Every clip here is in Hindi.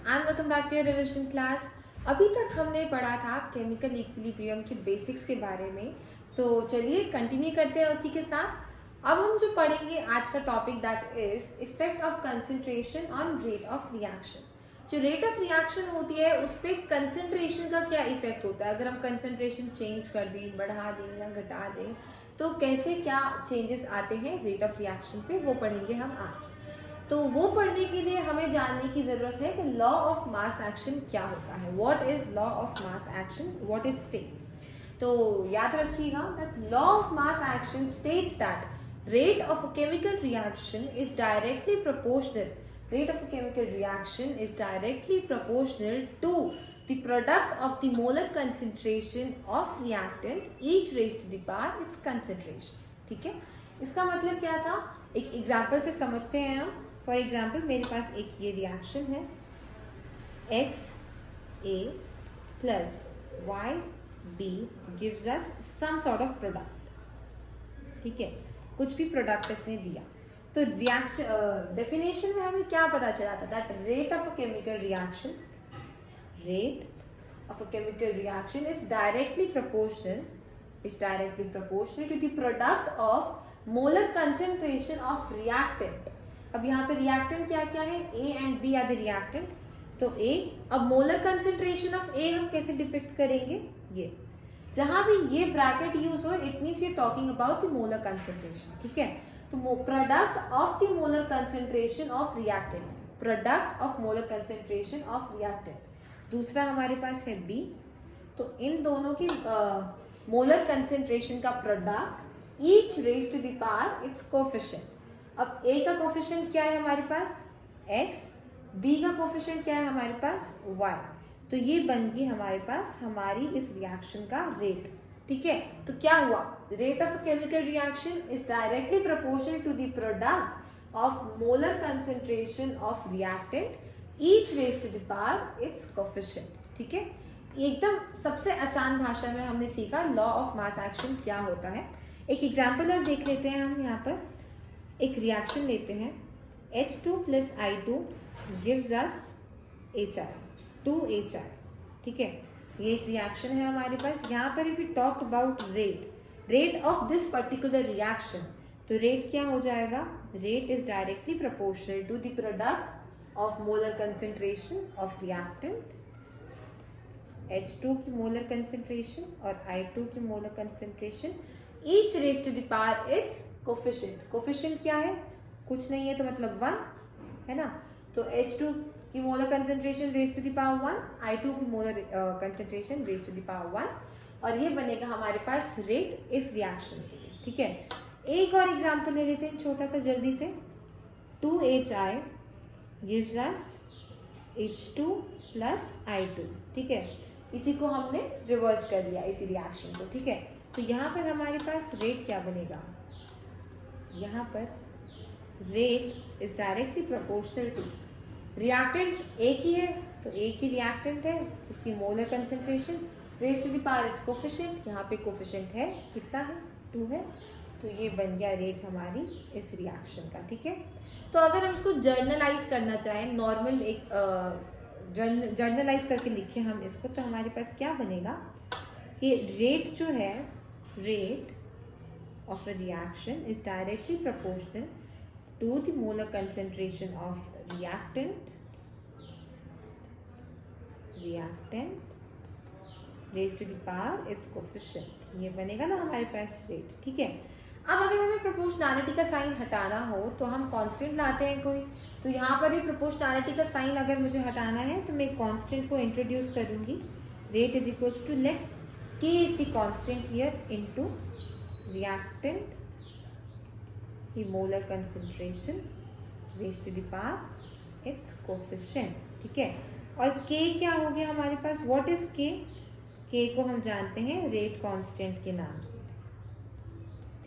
And welcome back to your revision class. अभी तक हमने पढ़ा था केमिकल इक्विलिब्रियम के बेसिक्स के बारे में, तो चलिए कंटिन्यू करते हैं उसी के साथ। अब हम जो पढ़ेंगे आज का topic that is effect of concentration on rate of reaction. जो रेट ऑफ रिएक्शन होती है उस पर कंसंट्रेशन का क्या इफेक्ट होता है। अगर हम कंसंट्रेशन चेंज कर दें, बढ़ा दें या घटा दें, तो कैसे क्या चेंजेस आते हैं रेट ऑफ रिएक्शन पे, वो पढ़ेंगे हम आज। तो वो पढ़ने के लिए हमें जानने की ज़रूरत है कि लॉ ऑफ मास एक्शन क्या होता है। What is law of mass action, what it states. तो याद रखिएगा that law of mass action states that rate of a chemical reaction is directly proportional rate of a chemical reaction is directly proportional to the product of the molar concentration of reactant each raised to the power its concentration। ठीक है, इसका मतलब क्या था, एक एग्जाम्पल से समझते हैं हम। फॉर एग्जाम्पल मेरे पास एक ये रिएक्शन है XA plus YB gives us some sort of product। ठीक है, कुछ भी प्रोडक्ट इसने दिया, तो रिएक्शन डेफिनेशन में हमें क्या पता चला था that rate of a chemical reaction is directly proportional to the product of molar concentration of reactant. अब यहाँ पे रिएक्टेंट क्या क्या है, A and B are the reactant. तो ए, अब मोलर कंसंट्रेशन ऑफ ए हम कैसे डिपिक्ट करेंगे, ये जहां भी ये ब्रैकेट यूज हो it means we are talking about the molar concentration. ठीक है, तो product of the molar concentration of reactant, दूसरा हमारे पास है बी। तो इन दोनों की मोलर कंसंट्रेशन का product each raised to the power its coefficient. अब ए का कोफिशिएंट क्या है हमारे पास x, बी का कोफिशिएंट क्या है हमारे पास y। तो ये बन गई हमारे पास हमारी इस रिएक्शन का रेट। ठीक है, तो क्या हुआ, rate of chemical reaction is directly proportional to the product of molar concentration of reactant each raised to the power its coefficient. ठीक है, एकदम सबसे आसान भाषा में हमने सीखा लॉ ऑफ मास एक्शन क्या होता है। एक एग्जांपल और देख लेते हैं हम। यहाँ पर एक रिएक्शन लेते हैं H2 plus I2 gives us HI, 2HI। ठीक है, ये एक रिएक्शन है हमारे पास। यहाँ पर if you talk about rate of this particular reaction, तो रेट क्या हो जाएगा, rate is directly proportional to the product of molar concentration of reactant H2 की मोलर कंसंट्रेशन और I2 की molar concentration each raised to the power its coefficient. Coefficient क्या है, कुछ नहीं है तो मतलब 1 है ना। तो H2 की molar concentration raised to the power 1, I2 की molar concentration raised to the power 1, और ये बनेगा हमारे पास रेट इस रिएक्शन के लिए। ठीक है, एक और एग्जांपल ले लेते हैं छोटा सा जल्दी से। 2HI gives us H2 plus I2। ठीक है, इसी को हमने रिवर्स कर लिया इसी रिएक्शन को। ठीक है, तो यहाँ पर हमारे पास रेट क्या बनेगा, यहाँ पर rate is directly proportional to reactant एक ही है, तो एक ही रिएक्टेंट है, उसकी molar concentration raised to the power its coefficient. यहाँ पे कोफिशिएंट है कितना है, 2 है। तो ये बन गया रेट हमारी इस रिएक्शन का। ठीक है, तो अगर हम इसको जर्नलाइज करना चाहें, नॉर्मल एक जर्नलाइज करके लिखे हम इसको, तो हमारे पास क्या बनेगा कि रेट जो है, rate of a reaction is directly proportional to the molar concentration of reactant raised to the power its coefficient। ये बनेगा ना हमारे पास रेट। ठीक है, अब अगर हमें प्रोपोर्शनैलिटी का साइन हटाना हो तो हम कांस्टेंट लाते हैं कोई। तो यहाँ पर भी प्रोपोर्शनैलिटी का साइन अगर मुझे हटाना है तो मैं कांस्टेंट को इंट्रोड्यूस करूँगी। Rate is equals to, let K is the constant here into reactant की molar concentration raised to the power its coefficient। ठीक है, और K क्या हो गया हमारे पास, what is K? K को हम जानते हैं रेट कांस्टेंट के नाम से।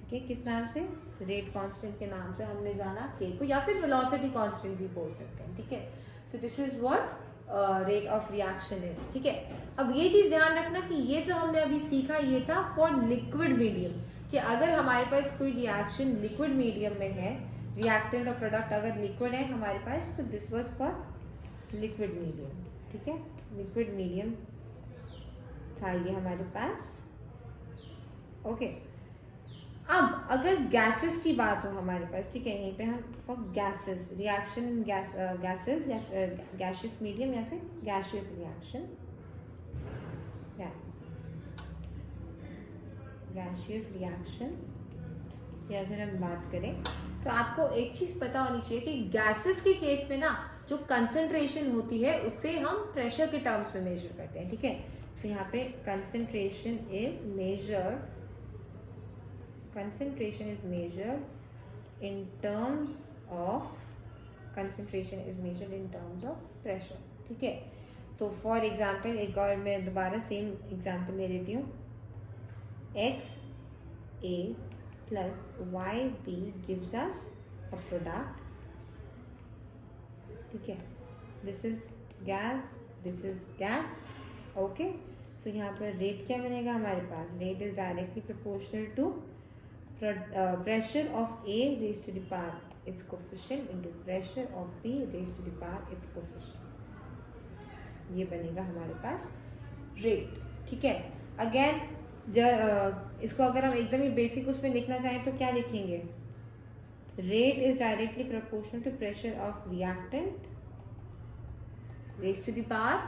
ठीक है, किस नाम से, रेट कांस्टेंट के नाम से हमने जाना K को, या फिर वेलोसिटी कांस्टेंट भी बोल सकते हैं। ठीक है, so this is what rate of reaction is. ठीक है, अब ये चीज ध्यान रखना कि ये जो हमने अभी सीखा ये था फॉर लिक्विड मीडियम, कि अगर हमारे पास कोई रिएक्शन लिक्विड मीडियम में है, रिएक्टेंट और प्रोडक्ट अगर लिक्विड है हमारे पास, तो this was for liquid medium, ठीक है, लिक्विड मीडियम था ये हमारे पास। ओके, अब अगर गैसेस की बात हो हमारे पास, ठीक है, यहीं पे हम फॉर गैसेस रिएक्शन गैसेस या गैशियस मीडियम या फिर गैशियस रिएक्शन, गैशियस रिएक्शन की अगर हम बात करें तो आपको एक चीज़ पता होनी चाहिए कि गैसेस के केस में ना जो कंसंट्रेशन होती है उससे हम प्रेशर के टर्म्स में मेजर करते हैं, ठीक है। तो यहाँ पे concentration is measured in terms of pressure, ठीक है। तो फॉर एग्जांपल एक और मैं दोबारा सेम एग्जांपल ले लेती हूँ, XA plus YB gives us a product, ठीक है, this is gas, okay। सो यहाँ पर रेट क्या बनेगा हमारे पास, rate is directly proportional to pressure of A raised to the power its coefficient into pressure of B raised to the power its coefficient, ये बनेगा हमारे पास रेट, ठीक है। अगेन इसको अगर हम एकदम ही बेसिक उसमें लिखना चाहें तो क्या लिखेंगे, rate is directly proportional to pressure of reactant raised to the power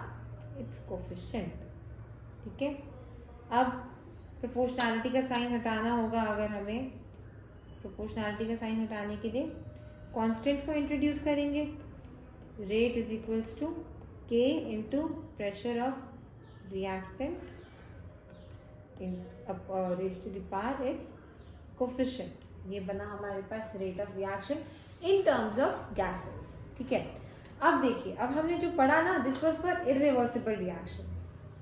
its coefficient, ठीक है। अब प्रोपोर्शनैलिटी का साइन हटाना होगा, अगर हमें प्रोपोर्शनैलिटी का साइन हटाने के लिए कांस्टेंट को इंट्रोड्यूस करेंगे, rate is equals to K into pressure of reactant raised to the power its coefficient, ये बना हमारे पास rate of reaction in terms of gases, ठीक है। अब देखिए, अब हमने जो पढ़ा ना, this was for irreversible reaction,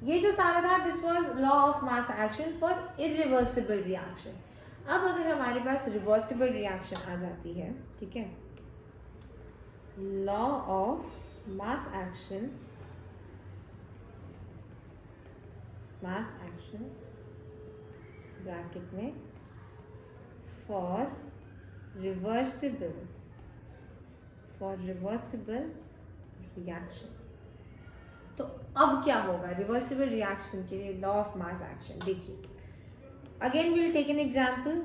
ये जो सारा था this was law of mass action for irreversible reaction. अब अगर हमारे पास रिवर्सिबल रिएक्शन आ जाती है, ठीक है, law of mass action bracket में फॉर रिवर्सिबल रिएक्शन, तो अब क्या होगा रिवर्सिबल रिएक्शन के लिए लॉ ऑफ मास एक्शन, देखिए again we will take an example,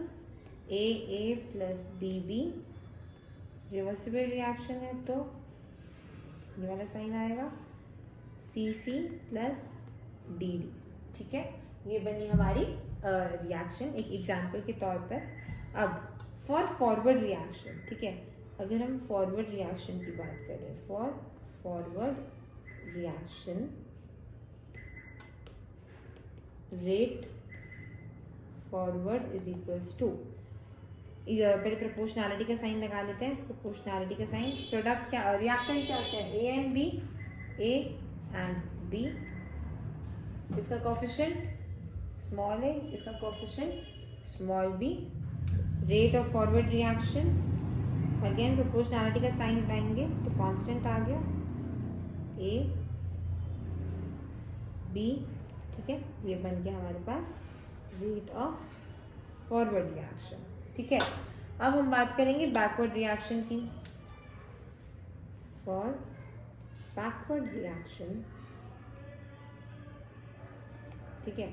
AA plus BB reversible reaction है तो ये वाला साइन आएगा, CC प्लस DD, ठीक है, ये बनी हमारी रिएक्शन एक एग्जांपल के तौर पर। अब फॉर फॉरवर्ड रिएक्शन, ठीक है, अगर हम फॉरवर्ड रिएक्शन की बात करें, for forward reaction rate forward is equals to, पहले प्रोपोर्शनैलिटी का साइन लगा लेते हैं, प्रोपोर्शनैलिटी का साइन, प्रोडक्ट क्या रिएक्टेंट क्या होता है, A and B, A and B, इसका कोफिशिएंट स्मॉल a, इसका coefficient small b, rate of forward reaction, again proportionality का साइन हटाएंगे तो कांस्टेंट आ गया A B, ठीक है, ये बन गया हमारे पास रेट ऑफ फॉरवर्ड रिएक्शन, ठीक है। अब हम बात करेंगे बैकवर्ड रिएक्शन की, फॉर बैकवर्ड रिएक्शन, ठीक है,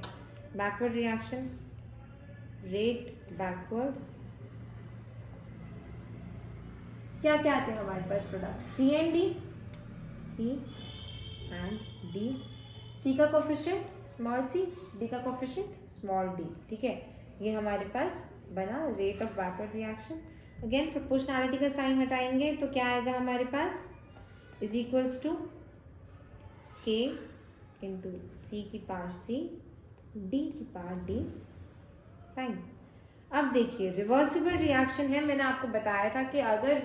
बैकवर्ड रिएक्शन रेट बैकवर्ड, क्या क्या थे हमारे पास product, C and D, C and D, C का कोफिशिएंट स्मॉल c, D का कोफिशिएंट स्मॉल d, ठीक है, ये हमारे पास बना rate of backward reaction. Again proportionality का साइन हटाएंगे तो क्या आएगा हमारे पास, is equals to K into C की पावर C D की पावर D, फाइन। अब देखिए रिवर्सिबल रिएक्शन है, मैंने आपको बताया था कि अगर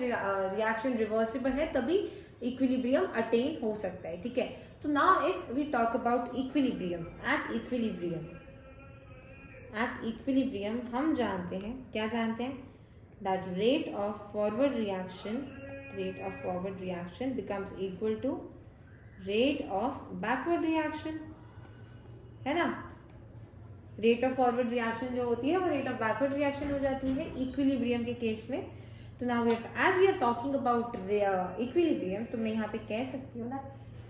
रिएक्शन रिवर्सिबल है तभी इक्विलिब्रियम अटेन हो सकता है, ठीक है। तो now if we talk about equilibrium, at equilibrium हम जानते हैं, क्या जानते हैं, that rate of forward reaction becomes equal to rate of backward reaction, है ना। रेट ऑफ फॉरवर्ड रिएक्शन जो होती है वो रेट ऑफ बैकवर्ड रिएक्शन हो जाती है इक्विलिब्रियम के केस में। तो now as we are talking about equilibrium, तो मैं यहाँ पे कह सकती हूँ ना,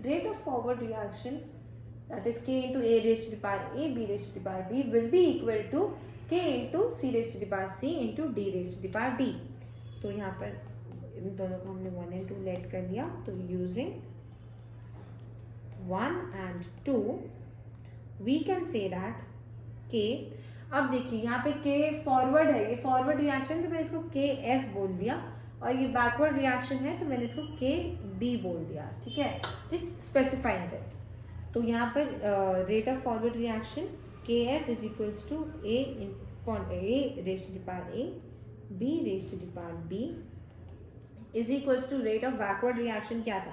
rate of forward reaction that is k into a raised to the power a b raised to the power b will be equal to k into c raised to the power c into d raised to the power d. तो यहाँ पर इन दोनों को हमने 1 and 2 लेट कर दिया, तो using 1 and 2 we can say that k, अब देखिए यहाँ पे k फॉरवर्ड है, ये फॉरवर्ड रिएक्शन, तो मैंने इसको k f बोल दिया, और ये बैकवर्ड रिएक्शन है तो मैंने इसको k b बोल दिया, ठीक है, जस्ट स्पेसिफाइंग दैट। तो यहाँ पर rate of forward reaction k f is equals to A raise to the power A B raise to the power B is equals to rate of backward reaction क्या था,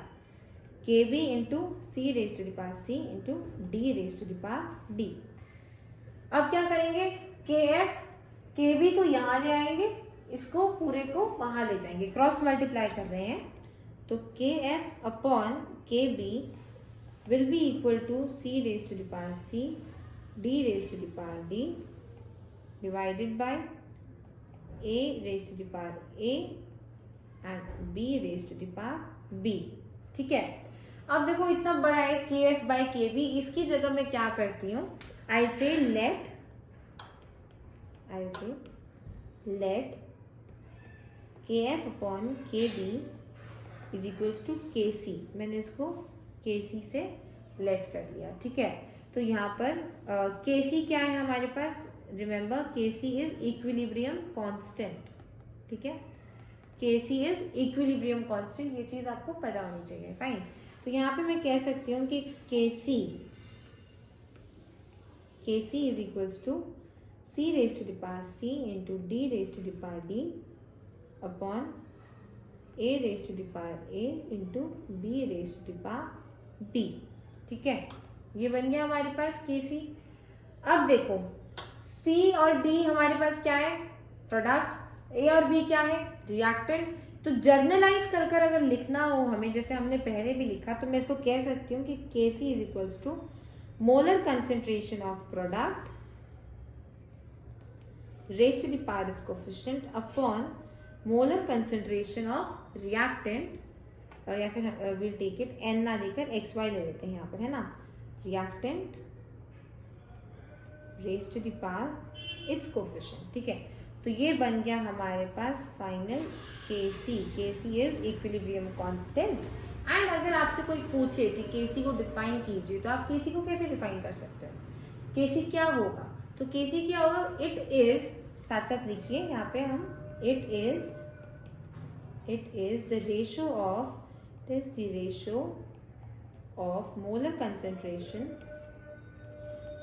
k b into C raise to the power C into D raise to the power D. अब क्या करेंगे, के एफ के बी को यहाँ ले आएंगे, इसको पूरे को वहाँ ले जाएंगे, क्रॉस मल्टीप्लाई कर रहे हैं, तो के एफ अपॉन के B will be equal to c raised to the power c d raised to the power d divided by a raised to the power a and b raised to the power b, ठीक है। अब देखो इतना बड़ा है के एफ बाई के बी, इसकी जगह मैं क्या करती हूँ, आई से लेट के एफ अपॉन के बी इज इक्वल्स टू के सी, मैंने इसको केसी से लेट कर लिया, ठीक है। तो यहाँ पर केसी क्या है हमारे पास, remember KC is equilibrium constant, ठीक है, केसी इज इक्विलिब्रियम कांस्टेंट, ये चीज आपको पता होनी चाहिए, फाइन। तो यहाँ पे मैं कह सकती हूँ कि KC is equals to C raise to the power C into D raise to the power D upon A raise to the power A into B raise to the power D, ठीक है, ये बन गया हमारे पास के सी। अब देखो सी और डी हमारे पास क्या है, प्रोडक्ट, ए और बी क्या है, रिएक्टेंट। तो जर्नलाइज कर कर अगर लिखना हो हमें, जैसे हमने पहले भी लिखा, तो मैं इसको कह सकती हूँ कि K C is equals to molar concentration of product raise to the power its coefficient upon molar concentration of reactant, या फिर विल टेक इट एन ना लेकर एक्स वाई ले लेते हैं यहाँ पर, है ना, reactant raise to the power its coefficient, ठीक है। तो ये बन गया हमारे पास फाइनल के C is equilibrium constant. And अगर आपसे कोई पूछे कि के सी को डिफाइन कीजिए, तो आप के सी को कैसे डिफाइन कर सकते हो, के सी क्या होगा, तो के सी क्या होगा, इट इज, साथ साथ लिखिए यहाँ पे हम, it is the ratio of, it is the ratio of molar concentration,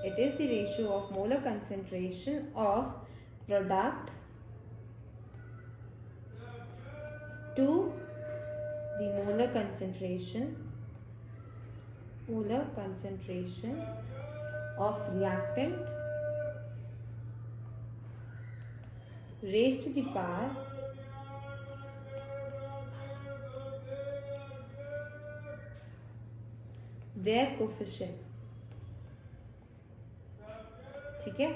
it is the ratio of molar concentration of product to the molar concentration of reactant raised to the power their coefficient, ठीक है,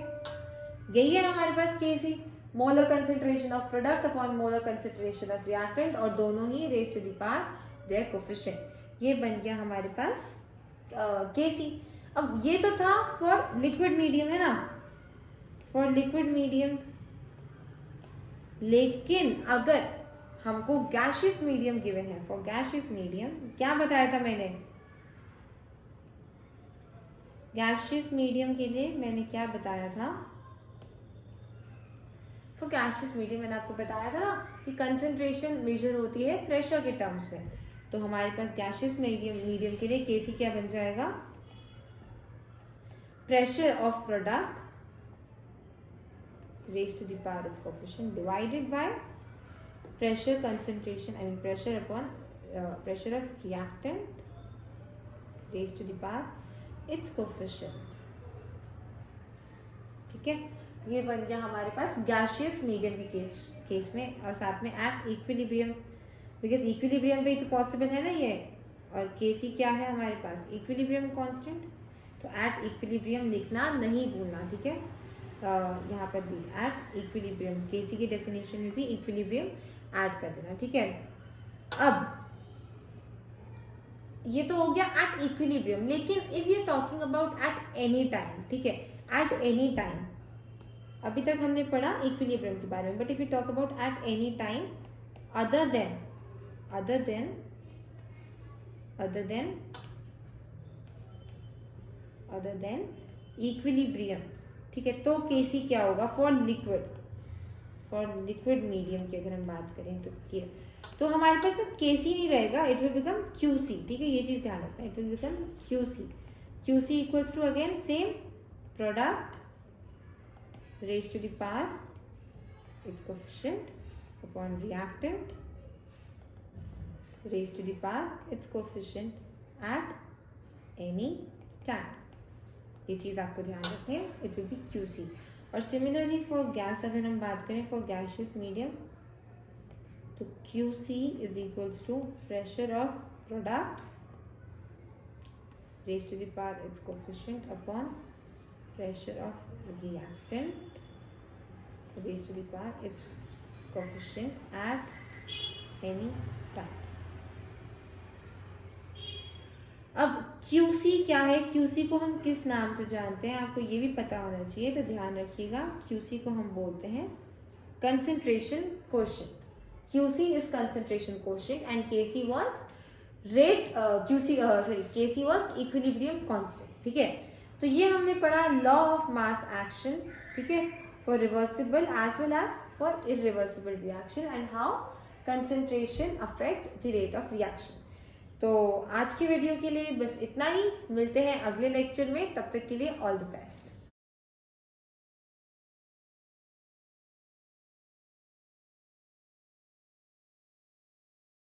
यही है हमारे पास KC, molar concentration of product upon molar concentration of reactant, और दोनों ही raise to the power their coefficient, ये बन गया हमारे पास केसी। अब ये तो था फॉर लिक्विड मीडियम, है ना, फॉर लिक्विड मीडियम, लेकिन अगर हमको गैशियस मीडियम गिवन है, फॉर गैशियस मीडियम क्या बताया था मैंने, गैशियस मीडियम के लिए मैंने क्या बताया था, फॉर गैशियस मीडियम मैंने आपको बताया था ना कि कंसंट्रेशन मेजर होती है प्रेशर के टर्म्स में, तो हमारे पास गैशियस मीडियम के लिए केसी क्या बन जाएगा, pressure of product raise to the power its coefficient divided by pressure concentration, I mean pressure upon pressure of reactant raise to the power its coefficient, ठीक है। ये बन गया हमारे पास गैशियस मीडियम के केस में, और साथ में एट इक्विलिब्रियम, बिकॉज इक्विलिब्रियम पे तो पॉसिबल है ना ये, और केसी क्या है हमारे पास, इक्विलिब्रियम कांस्टेंट, तो एट इक्विलिब्रियम लिखना नहीं भूलना, ठीक है। यहाँ पर भी एट इक्विलिब्रियम, केसी की डेफिनेशन में भी इक्विलिब्रियम ऐड कर देना, ठीक है। अब ये तो हो गया एट इक्विलिब्रियम, लेकिन if you talking about at any time, ठीक है, एट एनी टाइम, अभी तक हमने पढ़ा इक्विलिब्रियम के बारे में, but if you talk about at any time other than equilibrium, ठीक है, तो केसी क्या होगा फॉर लिक्विड मीडियम की अगर हम बात करें तो हमारे पास ना केसी नहीं रहेगा, इट विल बिकम क्यूसी, ठीक है, ये चीज ध्यान रखना, it will become Qc equals to again same product raised to the power its coefficient upon reactant raised to the power its coefficient at any time, ये चीज आपको ध्यान रखनी है, इट विल बी QC। और सिमिलरली फॉर गैस अगर हम बात करें फॉर गैसियस मीडियम, तो QC is equals to pressure of product raised to the power its coefficient upon pressure of reactant raised to the power its coefficient at any time। अब QC क्या है, QC को हम किस नाम से जानते हैं, आपको ये भी पता होना चाहिए, तो ध्यान रखिएगा। QC को हम बोलते हैं concentration coefficient, QC is concentration coefficient and KC was KC was equilibrium constant, ठीक है। तो ये हमने पढ़ा लॉ ऑफ मास एक्शन, ठीक है, for reversible as well as for irreversible reaction and how concentration affects the rate of reaction. तो आज की वीडियो के लिए बस इतना ही, मिलते हैं अगले लेक्चर में, तब तक के लिए ऑल द बेस्ट।